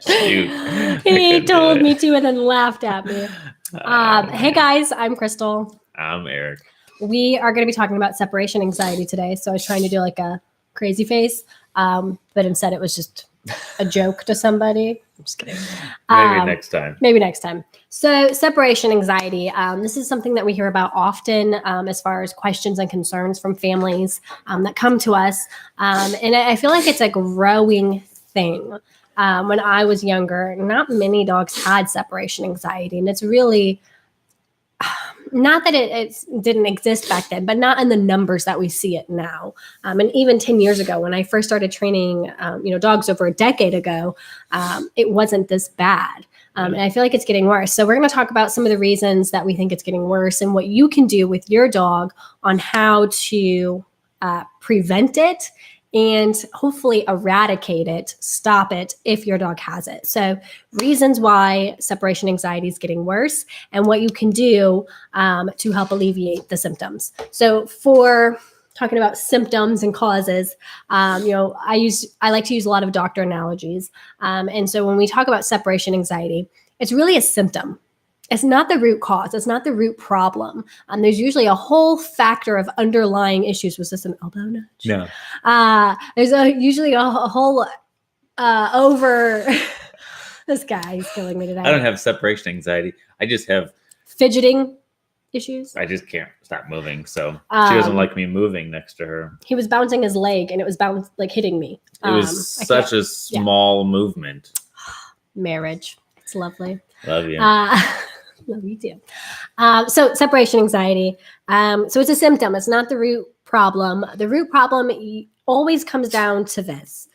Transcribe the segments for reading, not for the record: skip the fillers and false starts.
Shoot. He told me to and then laughed at me. Hey guys, I'm Krystal. I'm Eric. We are going to be talking about separation anxiety today. So I was trying to do like a crazy face, but instead it was just a joke to somebody. I'm just kidding. Maybe next time. Maybe next time. So separation anxiety, this is something that we hear about often as far as questions and concerns from families that come to us. And I feel like it's a growing thing. When I was younger, not many dogs had separation anxiety. And it's really not that it didn't exist back then, but not in the numbers that we see it now. And even 10 years ago, when I first started training, dogs over a decade ago, it wasn't this bad. And I feel like it's getting worse. So we're going to talk about some of the reasons that we think it's getting worse and what you can do with your dog on how to prevent it and hopefully eradicate it, stop it if your dog has it. So reasons why separation anxiety is getting worse and what you can do to help alleviate the symptoms. So for talking about symptoms and causes, I like to use a lot of doctor analogies. And so when we talk about separation anxiety, it's really a symptom. It's not the root cause. It's not the root problem. There's usually a whole factor of underlying issues. Was this an elbow nudge? No. There's usually a whole over. This guy is killing me today. I don't have separation anxiety. I just have fidgeting issues. I just can't stop moving. So she doesn't like me moving next to her. He was bouncing his leg and it was hitting me. It was such a small movement. Marriage. It's lovely. Love you. Love you too. So separation anxiety. So it's a symptom. It's not the root problem. The root problem always comes down to this.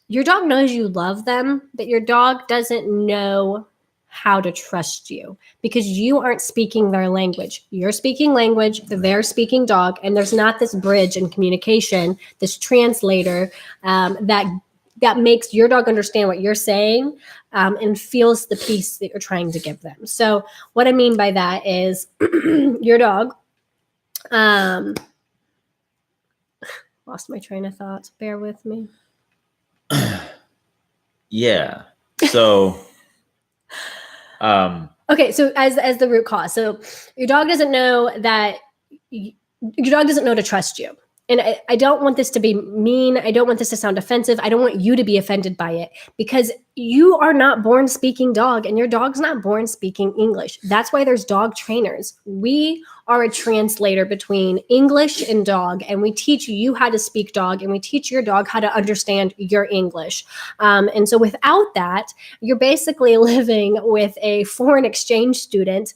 Your dog knows you love them, but your dog doesn't know how to trust you because you aren't speaking their language. You're speaking language, they're speaking dog, and there's not this bridge in communication, this translator that makes your dog understand what you're saying and feels the peace that you're trying to give them. So what I mean by that is your dog, lost my train of thought. Bear with me. Yeah. So, okay. So as the root cause, so your dog doesn't know to trust you. And I don't want this to be mean. I don't want this to sound offensive. I don't want you to be offended by it because you are not born speaking dog and your dog's not born speaking English. That's why there's dog trainers. We are a translator between English and dog, and we teach you how to speak dog and we teach your dog how to understand your English. And so without that, you're basically living with a foreign exchange student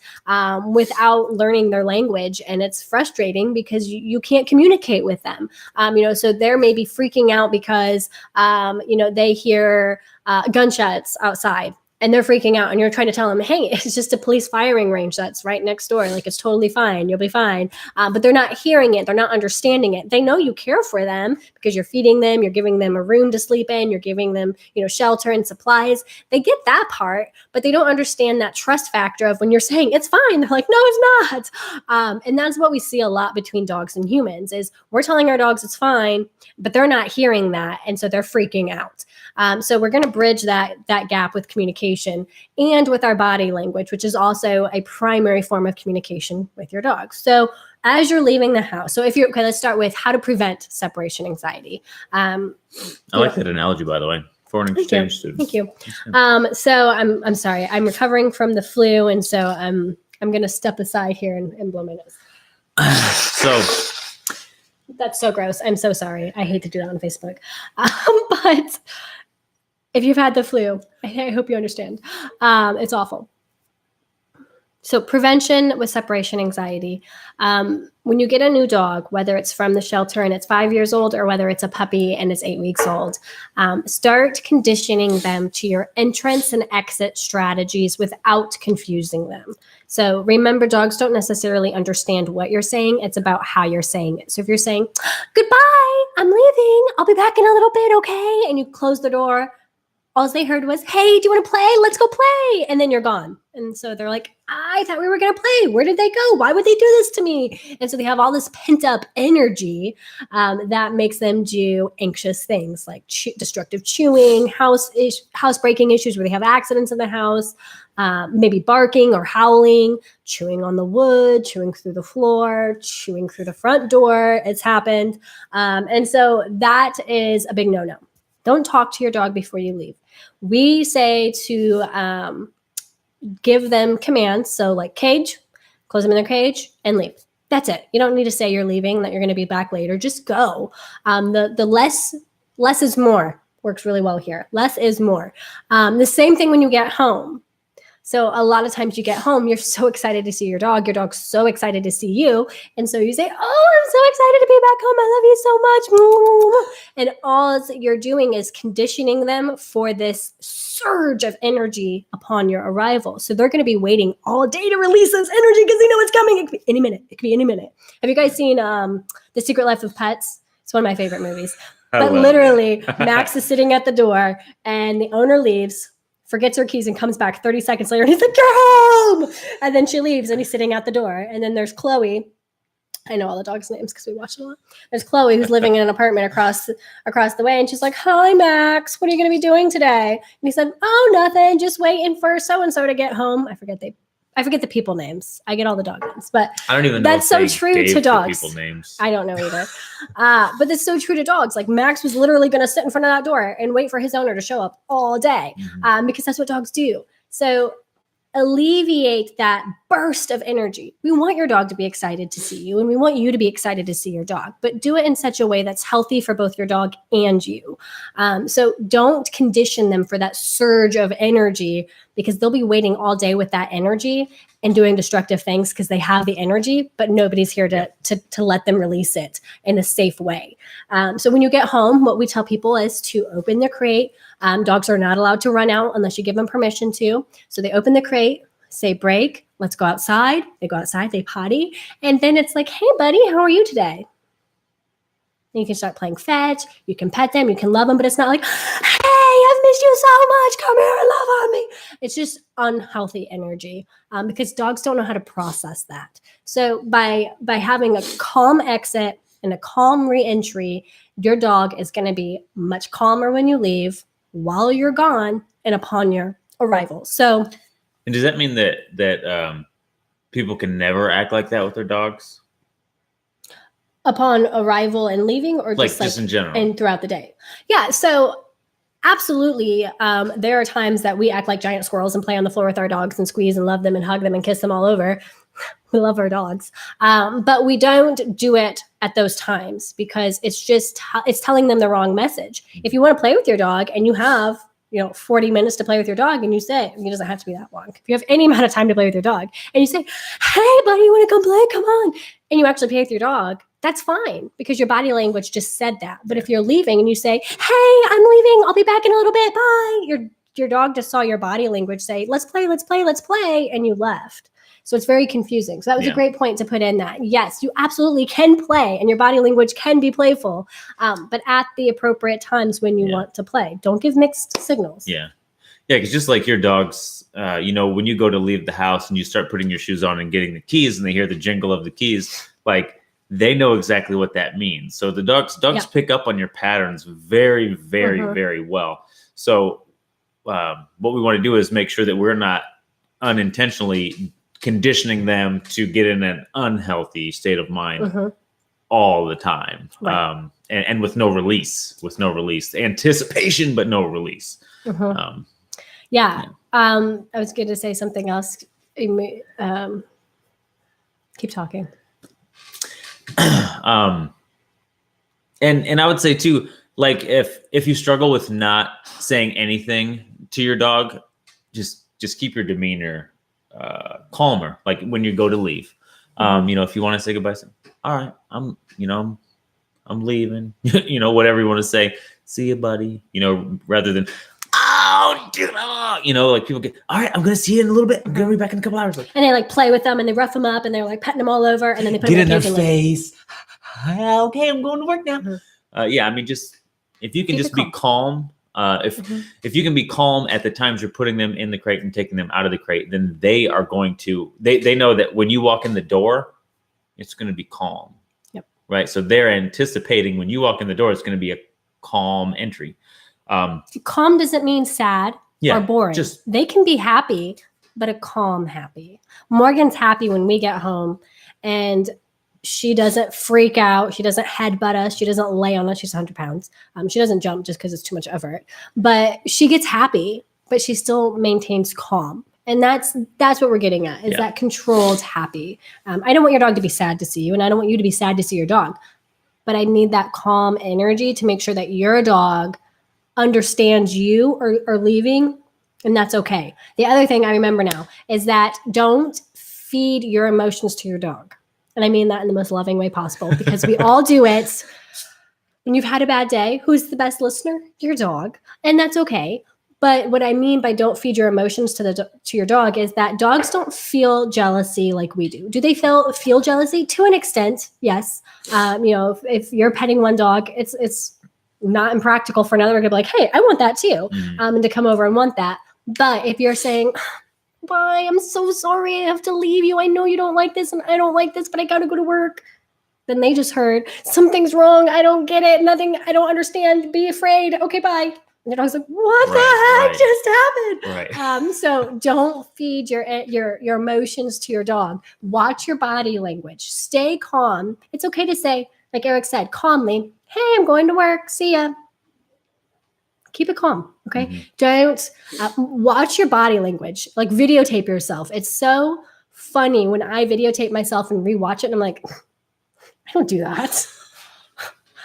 without learning their language. And it's frustrating because you can't communicate with them. So they're maybe freaking out because, they hear gunshots outside and they're freaking out and you're trying to tell them, hey, it's just a police firing range that's right next door. Like it's totally fine. You'll be fine. But they're not hearing it. They're not understanding it. They know you care for them because you're feeding them. You're giving them a room to sleep in. You're giving them, shelter and supplies. They get that part, but they don't understand that trust factor of when you're saying it's fine. They're like, no, it's not. And that's what we see a lot between dogs and humans is we're telling our dogs it's fine, but they're not hearing that. And so they're freaking out. So we're going to bridge that gap with communication and with our body language, which is also a primary form of communication with your dog. So as you're leaving the house, so let's start with how to prevent separation anxiety. I like that analogy, by the way. Foreign exchange student. Thank you. So I'm sorry, I'm recovering from the flu, and so I'm going to step aside here and blow my nose. So that's so gross. I'm so sorry. I hate to do that on Facebook, but if you've had the flu, I hope you understand. It's awful. So prevention with separation anxiety. When you get a new dog, whether it's from the shelter and it's 5 years old or whether it's a puppy and it's 8 weeks old, start conditioning them to your entrance and exit strategies without confusing them. So remember, dogs don't necessarily understand what you're saying. It's about how you're saying it. So if you're saying, goodbye, I'm leaving, I'll be back in a little bit, okay? And you close the door, all they heard was, hey, do you want to play? Let's go play. And then you're gone. And so they're like, I thought we were going to play. Where did they go? Why would they do this to me? And so they have all this pent up energy that makes them do anxious things like destructive chewing, housebreaking issues where they have accidents in the house, maybe barking or howling, chewing on the wood, chewing through the floor, chewing through the front door. It's happened. And so that is a big no-no. Don't talk to your dog before you leave. We say to give them commands. So like cage, close them in their cage and leave. That's it. You don't need to say you're leaving, that you're going to be back later. Just go. The less is more works really well here. Less is more. The same thing when you get home. So a lot of times you get home, you're so excited to see your dog. Your dog's so excited to see you. And so you say, oh, I'm so excited to be back home. I love you so much. And all you're doing is conditioning them for this surge of energy upon your arrival. So they're going to be waiting all day to release this energy because they know it's coming. It could be any minute. It could be any minute. Have you guys seen The Secret Life of Pets? It's one of my favorite movies. But literally, Max is sitting at the door and the owner leaves, forgets her keys and comes back 30 seconds later and he's like, you're home. And then she leaves and he's sitting at the door. And then there's Chloe. I know all the dogs' names because we watch it a lot. There's Chloe who's living in an apartment across the way. And she's like, hi, Max, what are you going to be doing today? And he said, oh, nothing. Just waiting for so-and-so to get home. I forget the people names. I get all the dog names, but I don't even know. That's so true to dogs. People names. I don't know either. But that's so true to dogs. Like Max was literally going to sit in front of that door and wait for his owner to show up all day because that's what dogs do. So alleviate that burst of energy. We want your dog to be excited to see you and we want you to be excited to see your dog, but do it in such a way that's healthy for both your dog and you. So don't condition them for that surge of energy because they'll be waiting all day with that energy and doing destructive things because they have the energy, but nobody's here to let them release it in a safe way. So when you get home, what we tell people is to open the crate. Dogs are not allowed to run out unless you give them permission to. So they open the crate, say break, let's go outside. They go outside, they potty. And then it's like, hey, buddy, how are you today? And you can start playing fetch. You can pet them. You can love them. But it's not like, hey, I've missed you so much. Come here and love on me. It's just unhealthy energy because dogs don't know how to process that. So by having a calm exit and a calm re-entry, your dog is going to be much calmer when you leave, while you're gone, and upon your arrival. So, and does that mean that people can never act like that with their dogs? Upon arrival and leaving, or just in general and throughout the day? Yeah. So absolutely. There are times that we act like giant squirrels and play on the floor with our dogs and squeeze and love them and hug them and kiss them all over. We love our dogs. But we don't do it at those times because it's telling them the wrong message. If you want to play with your dog and you have 40 minutes to play with your dog and you say, it doesn't have to be that long. If you have any amount of time to play with your dog and you say, hey, buddy, you want to come play? Come on. And you actually play with your dog, that's fine because your body language just said that. But if you're leaving and you say, hey, I'm leaving, I'll be back in a little bit, bye. Your dog just saw your body language say, let's play, and you left. So it's very confusing. So that was a great point to put in that. Yes, you absolutely can play and your body language can be playful, but at the appropriate times when you want to play. Don't give mixed signals. Yeah. Yeah, because just like your dogs, when you go to leave the house and you start putting your shoes on and getting the keys and they hear the jingle of the keys, like they know exactly what that means. So the dogs pick up on your patterns very, very, very well. So what we want to do is make sure that we're not unintentionally conditioning them to get in an unhealthy state of mind all the time. Right. And with no release, anticipation, but no release. I was going to say something else. Keep talking. And I would say too, like if you struggle with not saying anything to your dog, just keep your demeanor calmer. Like when you go to leave, if you want to say goodbye, say, all right, I'm leaving, whatever you want to say, see you, buddy, rather than, like people get, all right, I'm going to see you in a little bit. I'm going to be back in a couple hours. And they like play with them and they rough them up and they're like petting them all over and then they put get in their face. Okay, I'm going to work now. Just if you can just be calm If you can be calm at the times you're putting them in the crate and taking them out of the crate, then they are going to, they know that when you walk in the door, it's going to be calm. Yep. Right. So they're anticipating when you walk in the door, it's going to be a calm entry. Calm doesn't mean sad or boring. They can be happy, but a calm happy. Morgan's happy when we get home and she doesn't freak out. She doesn't headbutt us. She doesn't lay on us. She's 100 pounds. She doesn't jump just because it's too much effort. But she gets happy, but she still maintains calm. And that's what we're getting at, is that controlled happy. I don't want your dog to be sad to see you, and I don't want you to be sad to see your dog. But I need that calm energy to make sure that your dog understands you are leaving, and that's okay. The other thing I remember now is that don't feed your emotions to your dog. And I mean that in the most loving way possible, because we all do it. When you've had a bad day, who's the best listener? Your dog. And that's okay. But what I mean by don't feed your emotions to your dog is that dogs don't feel jealousy like we do. Do they feel jealousy? To an extent, yes. If you're petting one dog, it's not impractical for another to be like, hey, I want that too, and to come over and want that. But if you're saying, bye, I'm so sorry, I have to leave you. I know you don't like this and I don't like this, but I got to go to work. Then they just heard, something's wrong. I don't get it. Nothing. I don't understand. Be afraid. Okay, bye. And your dog's like, what the heck just happened? Right. So don't feed your emotions to your dog. Watch your body language. Stay calm. It's okay to say, like Eric said, calmly, hey, I'm going to work. See ya. Keep it calm, okay? Mm-hmm. Don't watch your body language. Like videotape yourself. It's so funny when I videotape myself and rewatch it, and I'm like, I don't do that.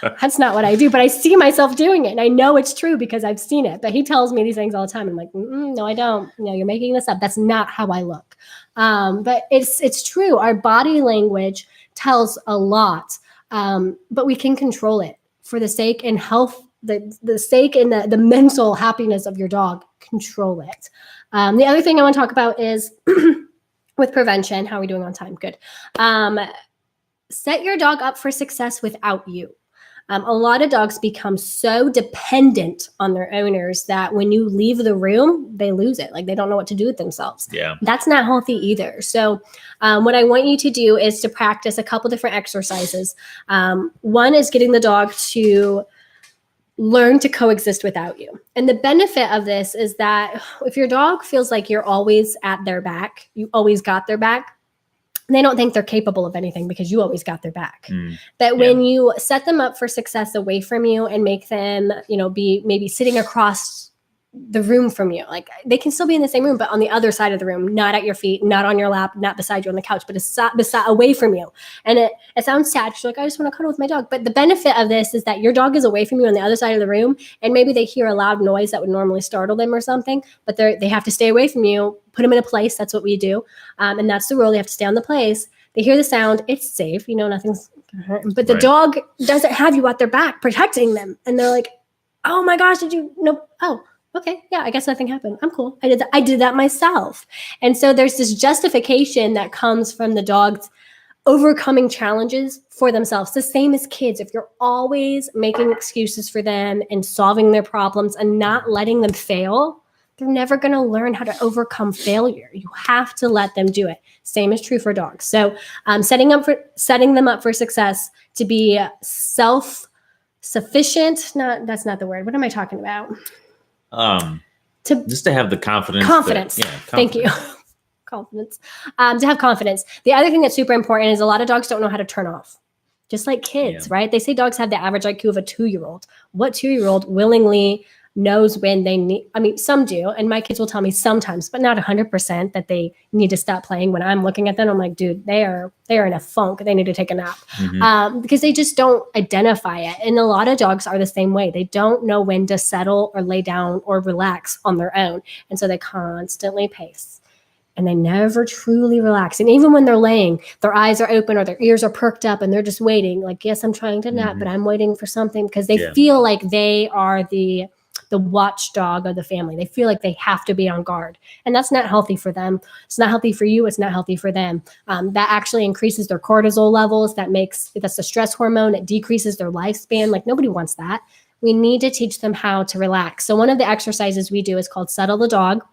That's not what I do, but I see myself doing it, and I know it's true because I've seen it. But he tells me these things all the time. I'm like, no, I don't. No, you're making this up. That's not how I look. But it's true. Our body language tells a lot, but we can control it for the sake and health, the sake and the mental happiness of your dog. Control it. The other thing I want to talk about is with prevention. How are we doing on time? Good. Set your dog up for success without you. A lot of dogs become so dependent on their owners that when you leave the room, they lose it. Like they don't know what to do with themselves. Yeah. That's not healthy either. So what I want you to do is to practice a couple different exercises. One is getting the dog to learn to coexist without you. And the benefit of this is that if your dog feels like you're always at their back, you always got their back, they don't think they're capable of anything because you always got their back. But when you set them up for success away from you and make them, be maybe sitting across the room from you, like they can still be in the same room, but on the other side of the room, not at your feet, not on your lap, not beside you on the couch, but beside away from you. And it sounds sad because you're like, I just want to cuddle with my dog. But the benefit of this is that your dog is away from you on the other side of the room, and maybe they hear a loud noise that would normally startle them or something, but they have to stay away from you. Put them in a place. That's what we do. And that's the rule. They have to stay on the place. They hear the sound. It's safe. Nothing's going to hurt them. But the dog doesn't have you at their back protecting them. And they're like, oh my gosh, did you know? Oh, okay. Yeah, I guess nothing happened. I'm cool. I did that myself. And so there's this justification that comes from the dogs overcoming challenges for themselves. The same as kids. If you're always making excuses for them and solving their problems and not letting them fail, they're never going to learn how to overcome failure. You have to let them do it. Same is true for dogs. So setting them up for success to be self-sufficient. That's not the word. What am I talking about? Just to have the confidence. Confidence. Thank you. Confidence. To have confidence. The other thing that's super important is a lot of dogs don't know how to turn off. Just like kids, right? They say dogs have the average IQ of a 2-year-old. What 2-year-old willingly knows when they need, some do, and my kids will tell me sometimes, but not 100% that they need to stop playing. When I'm looking at them, I'm like, dude, they are in a funk. They need to take a nap because they just don't identify it. And a lot of dogs are the same way. They don't know when to settle or lay down or relax on their own. And so they constantly pace and they never truly relax. And even when they're laying, their eyes are open or their ears are perked up and they're just waiting. Like, yes, I'm trying to nap, but I'm waiting for something because they feel like they are the watchdog of the family. They feel like they have to be on guard. And that's not healthy for them. It's not healthy for you. It's not healthy for them. That actually increases their cortisol levels. That's the stress hormone. It decreases their lifespan. Like nobody wants that. We need to teach them how to relax. So one of the exercises we do is called Settle the Dog.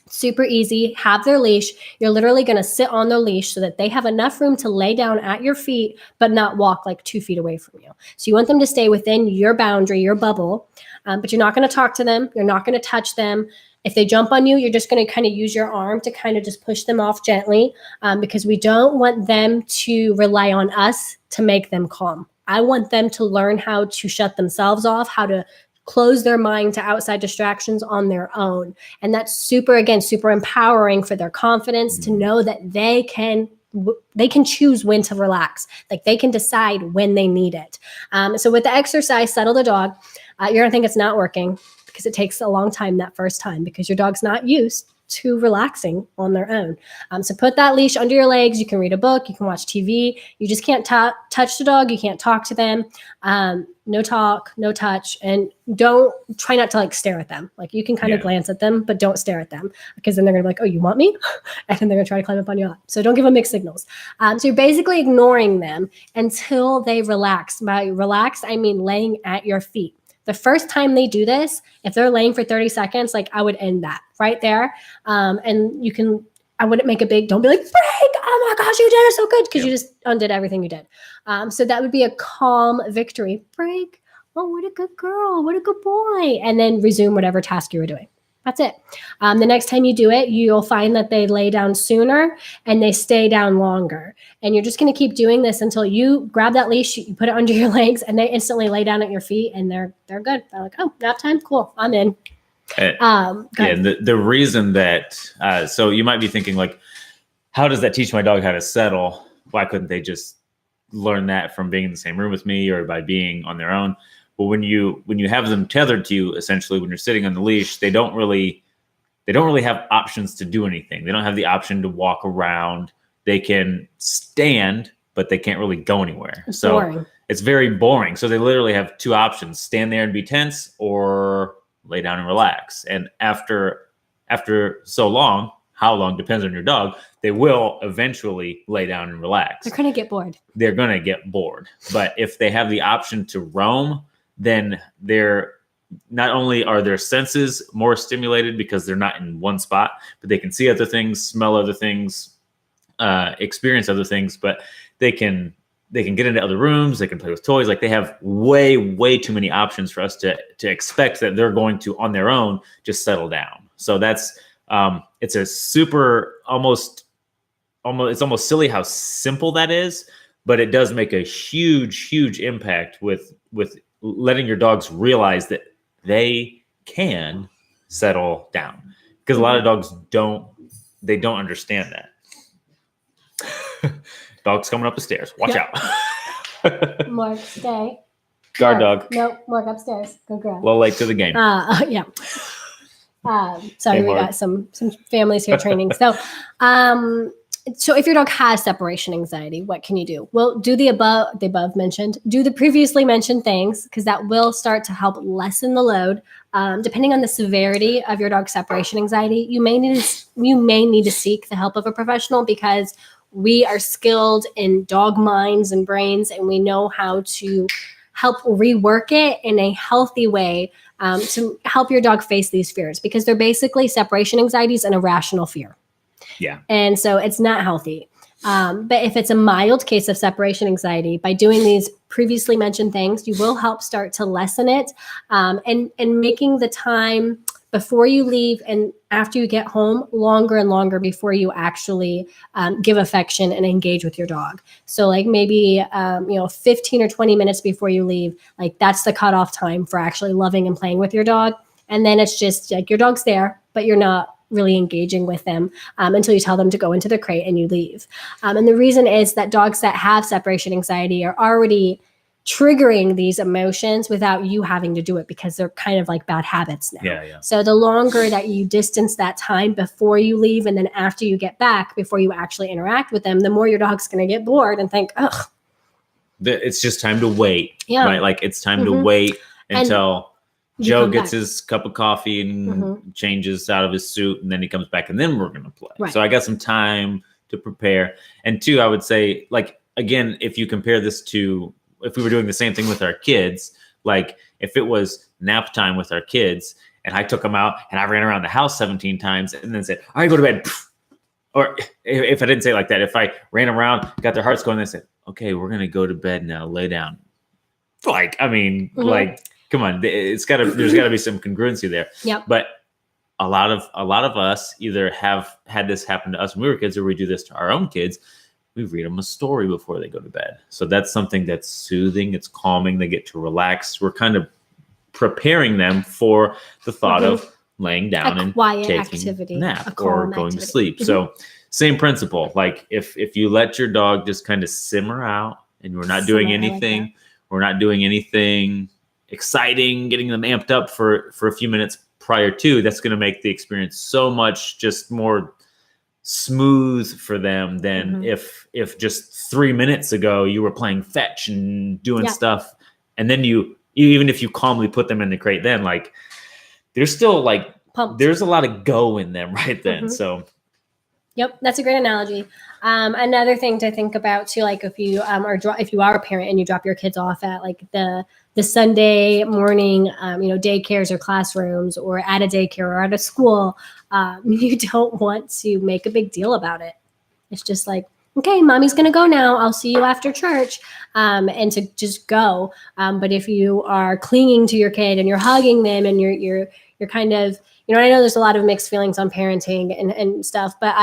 Super easy. Have their leash. You're literally going to sit on their leash so that they have enough room to lay down at your feet, but not walk like 2 feet away from you. So you want them to stay within your boundary, your bubble, but you're not going to talk to them. You're not going to touch them. If they jump on you, you're just going to kind of use your arm to kind of just push them off gently, because we don't want them to rely on us to make them calm. I want them to learn how to shut themselves off, how to close their mind to outside distractions on their own. And that's super empowering for their confidence to know that they can choose when to relax. Like they can decide when they need it. So with the exercise, Settle the Dog, you're going to think it's not working because it takes a long time that first time because your dog's not used to relaxing on their own. So put that leash under your legs. You can read a book. You can watch TV. You just can't touch the dog. You can't talk to them. No talk, no touch. And try not to like stare at them. Like you can kind of glance at them, but don't stare at them because then they're going to be like, oh, you want me? And then they're going to try to climb up on your lap. So don't give them mixed signals. So you're basically ignoring them until they relax. By relax, I mean laying at your feet. The first time they do this, if they're laying for 30 seconds, like I would end that right there. And I wouldn't make don't be like, break, oh my gosh, you did it so good, because you just undid everything you did. So that would be a calm victory. Break, oh, what a good girl, what a good boy. And then resume whatever task you were doing. That's it. The next time you do it, you'll find that they lay down sooner and they stay down longer. And you're just going to keep doing this until you grab that leash, you put it under your legs, and they instantly lay down at your feet, and they're good. They're like, oh, nap time, cool, I'm in. The reason that so you might be thinking like, how does that teach my dog how to settle? Why couldn't they just learn that from being in the same room with me or by being on their own? Well, when you have them tethered to you, essentially, when you're sitting on the leash, they don't really have options to do anything. They don't have the option to walk around. They can stand, but they can't really go anywhere. Boring. It's very boring. So they literally have 2 options: stand there and be tense, or lay down and relax. And after so long, how long depends on your dog, they will eventually lay down and relax. They're going to get bored. They're going to get bored. But if they have the option to roam, then not only are their senses more stimulated because they're not in one spot, but they can see other things, smell other things, experience other things, but they can get into other rooms. They can play with toys. Like they have way, way too many options for us to expect that they're going to, on their own, just settle down. So that's, it's a super, it's almost silly how simple that is, but it does make a huge, huge impact with letting your dogs realize that they can settle down, because a lot of dogs don't understand that. Dog's coming up the stairs. Watch out. Mark, stay. Guard dog. Nope, Mark upstairs. Go grab. A little late to the game. Yeah. Sorry, we got some families here training. So if your dog has separation anxiety, what can you do? Well, do the above mentioned, do the previously mentioned things, because that will start to help lessen the load. Depending on the severity of your dog's separation anxiety, you may need to seek the help of a professional, because we are skilled in dog minds and brains, and we know how to help rework it in a healthy way to help your dog face these fears, because they're basically separation anxieties and irrational fear. Yeah. And so it's not healthy. But if it's a mild case of separation anxiety, by doing these previously mentioned things, you will help start to lessen it, and making the time before you leave and after you get home longer and longer before you actually give affection and engage with your dog. So like maybe 15 or 20 minutes before you leave, like that's the cutoff time for actually loving and playing with your dog. And then it's just like your dog's there, but you're not really engaging with them until you tell them to go into the crate and you leave. And the reason is that dogs that have separation anxiety are already triggering these emotions without you having to do it, because they're kind of like bad habits now. Yeah. So the longer that you distance that time before you leave and then after you get back, before you actually interact with them, the more your dog's going to get bored and think, ugh. It's just time to wait. Yeah. Right? Like it's time to wait until Joe gets his cup of coffee and changes out of his suit, and then he comes back, and then we're going to play. Right. So I got some time to prepare. And 2, I would say, like, again, if you compare this to if we were doing the same thing with our kids, Like if it was nap time with our kids and I took them out and I ran around the house 17 times and then said, all right, go to bed. Or if I didn't say it like that, if I ran around, got their hearts going, they said, okay, we're going to go to bed now, lay down. Like, I mean, like, come on, there's gotta be some congruency there. Yep. But a lot of us either have had this happen to us when we were kids, or we do this to our own kids. We read them a story before they go to bed. So that's something that's soothing. It's calming. They get to relax. We're kind of preparing them for the thought of laying down and taking a nap or going to sleep. So same principle. Like if you let your dog just kind of simmer out and we're not doing anything, we're not doing anything exciting, getting them amped up for a few minutes prior to, that's going to make the experience so much just more smooth for them than if just 3 minutes ago you were playing fetch and doing stuff. And then even if you calmly put them in the crate, then like there's still like pumped. There's a lot of go in them right then. So yep, that's a great analogy. Another thing to think about too, like if you if you are a parent and you drop your kids off at like the Sunday morning, daycares or classrooms, or at a daycare or at a school, you don't want to make a big deal about it. It's just like, okay, mommy's going to go now. I'll see you after church, and to just go. But if you are clinging to your kid and you're hugging them and you're kind of, I know there's a lot of mixed feelings on parenting and stuff, but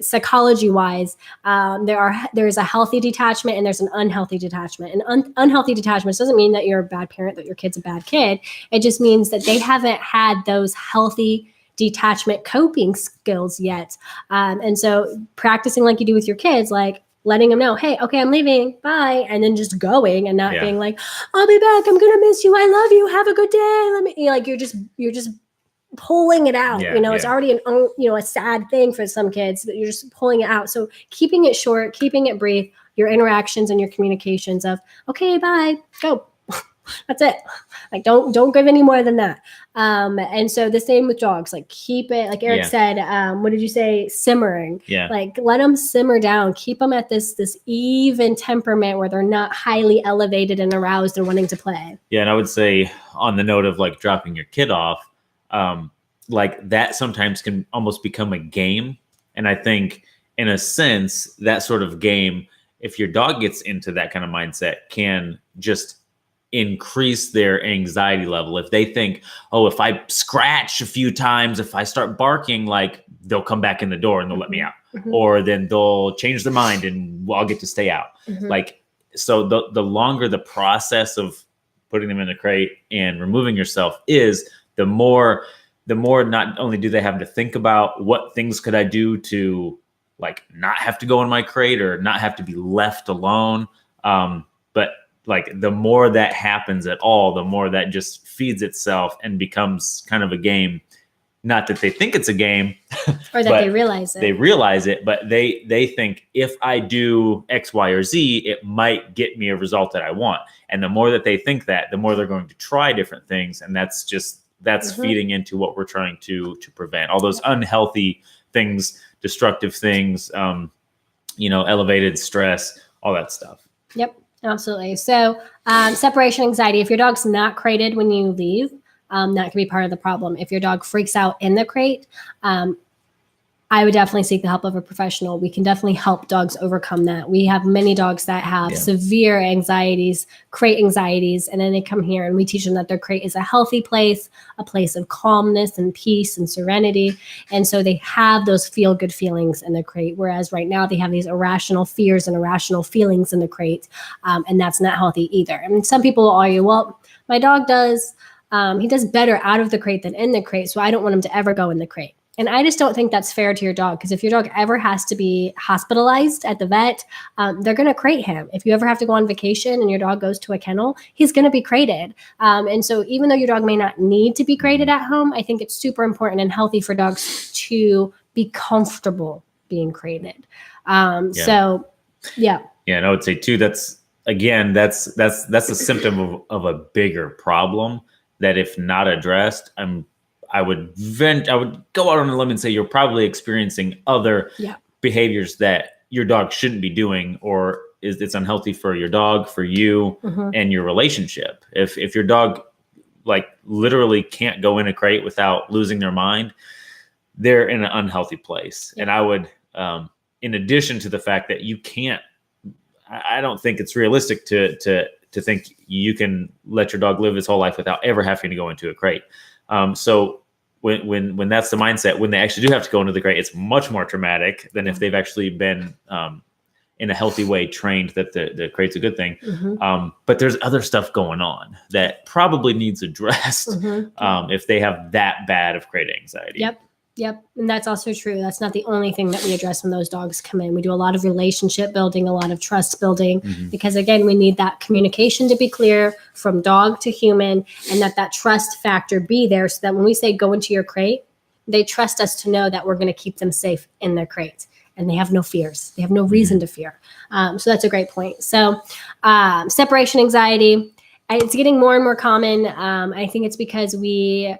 psychology wise, there's a healthy detachment and there's an unhealthy detachment. And unhealthy detachment doesn't mean that you're a bad parent, that your kid's a bad kid. It just means that they haven't had those healthy detachment coping skills yet. And so practicing like you do with your kids, like letting them know, hey, okay, I'm leaving, bye. And then just going and not being like, I'll be back. I'm going to miss you. I love you. Have a good day. You're just pulling it out. It's already a sad thing for some kids, but you're just pulling it out. So keeping it short, keeping it brief, your interactions and your communications of, okay, bye, go. That's it. Like, don't give any more than that. And so the same with dogs, like keep it, like Eric said, what did you say? Simmering. Yeah. Like let them simmer down, keep them at this even temperament where they're not highly elevated and aroused and wanting to play. Yeah. And I would say on the note of like dropping your kid off, like that sometimes can almost become a game. And I think in a sense, that sort of game, if your dog gets into that kind of mindset, can just increase their anxiety level. If they think, oh, if I scratch a few times, if I start barking, like they'll come back in the door and they'll let me out, or then they'll change their mind and I'll get to stay out. Like, so the longer the process of putting them in the crate and removing yourself is, the more not only do they have to think about what things could I do to like not have to go in my crate or not have to be left alone. But like the more that happens at all, the more that just feeds itself and becomes kind of a game. Not that they think it's a game, or that they realize it. They realize it, but they think if I do X, Y, or Z, it might get me a result that I want. And the more that they think that, the more they're going to try different things. And that's feeding into what we're trying to prevent. All those unhealthy things, destructive things, elevated stress, all that stuff. Yep. Absolutely. So separation anxiety, if your dog's not crated when you leave, that can be part of the problem. If your dog freaks out in the crate, I would definitely seek the help of a professional. We can definitely help dogs overcome that. We have many dogs that have severe anxieties, crate anxieties, and then they come here and we teach them that their crate is a healthy place, a place of calmness and peace and serenity. And so they have those feel-good feelings in the crate, whereas right now they have these irrational fears and irrational feelings in the crate, and that's not healthy either. I mean, some people will argue, well, my dog does, he does better out of the crate than in the crate, so I don't want him to ever go in the crate. And I just don't think that's fair to your dog, because if your dog ever has to be hospitalized at the vet, they're going to crate him. If you ever have to go on vacation and your dog goes to a kennel, he's going to be crated. And so even though your dog may not need to be crated at home, I think it's super important and healthy for dogs to be comfortable being crated. So, yeah. Yeah, and I would say too, that's a symptom of a bigger problem that if not addressed, I would go out on a limb and say you're probably experiencing other behaviors that your dog shouldn't be doing, or it's unhealthy for your dog, for you, and your relationship. If your dog like literally can't go in a crate without losing their mind, they're in an unhealthy place. And I would, in addition to the fact that you can't, I don't think it's realistic to think you can let your dog live his whole life without ever having to go into a crate. So when that's the mindset, when they actually do have to go into the crate, it's much more traumatic than if they've actually been in a healthy way trained that the crate's a good thing. But there's other stuff going on that probably needs addressed if they have that bad of crate anxiety. Yep. And that's also true. That's not the only thing that we address when those dogs come in. We do a lot of relationship building, a lot of trust building, because again, we need that communication to be clear from dog to human, and that trust factor be there so that when we say go into your crate, they trust us to know that we're going to keep them safe in their crate and they have no fears. They have no reason to fear. So that's a great point. So separation anxiety, it's getting more and more common. I think it's because a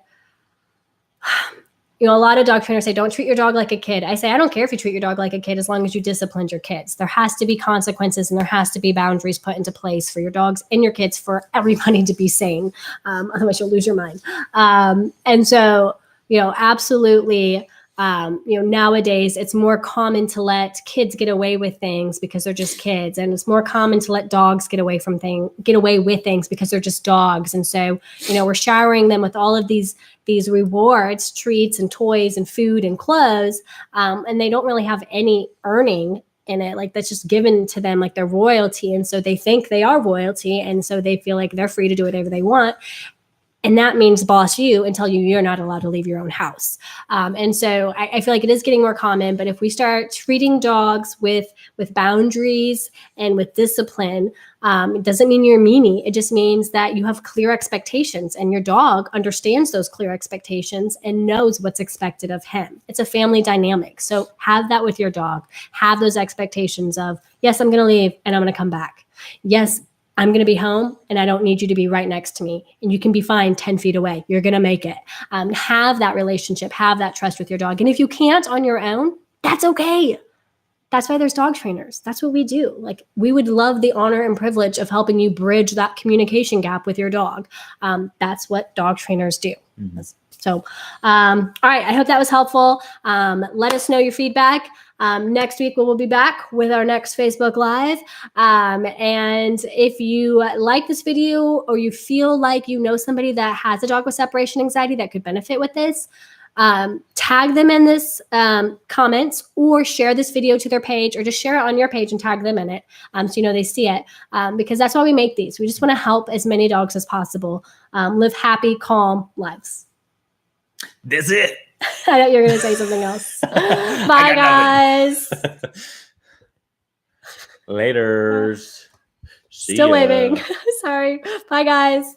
lot of dog trainers say, don't treat your dog like a kid. I say, I don't care if you treat your dog like a kid as long as you disciplined your kids. There has to be consequences and there has to be boundaries put into place for your dogs and your kids for everybody to be sane. Otherwise, you'll lose your mind. And so, absolutely, nowadays it's more common to let kids get away with things because they're just kids. And it's more common to let dogs get away with things because they're just dogs. And so, we're showering them with all of these rewards, treats and toys and food and clothes. And they don't really have any earning in it. Like that's just given to them like they're royalty. And so they think they are royalty. And so they feel like they're free to do whatever they want. And that means boss you and tell you you're not allowed to leave your own house. And so I feel like it is getting more common, but if we start treating dogs with boundaries and with discipline, it doesn't mean you're a meanie. It just means that you have clear expectations and your dog understands those clear expectations and knows what's expected of him. It's a family dynamic. So have that with your dog. Have those expectations of, yes, I'm going to leave and I'm going to come back. Yes, I'm going to be home and I don't need you to be right next to me. And you can be fine 10 feet away. You're going to make it. Have that relationship, have that trust with your dog. And if you can't on your own, that's okay. That's why there's dog trainers. That's what we do. Like we would love the honor and privilege of helping you bridge that communication gap with your dog. That's what dog trainers do. So, all right. I hope that was helpful. Let us know your feedback. Next week, we'll be back with our next Facebook Live. And if you like this video or you feel like you know somebody that has a dog with separation anxiety that could benefit with this, tag them in this comments or share this video to their page or just share it on your page and tag them in it so they see it because that's why we make these. We just want to help as many dogs as possible live happy, calm lives. That's it. I thought you were going to say something else. Bye, guys. Later. Still waving. Sorry. Bye, guys.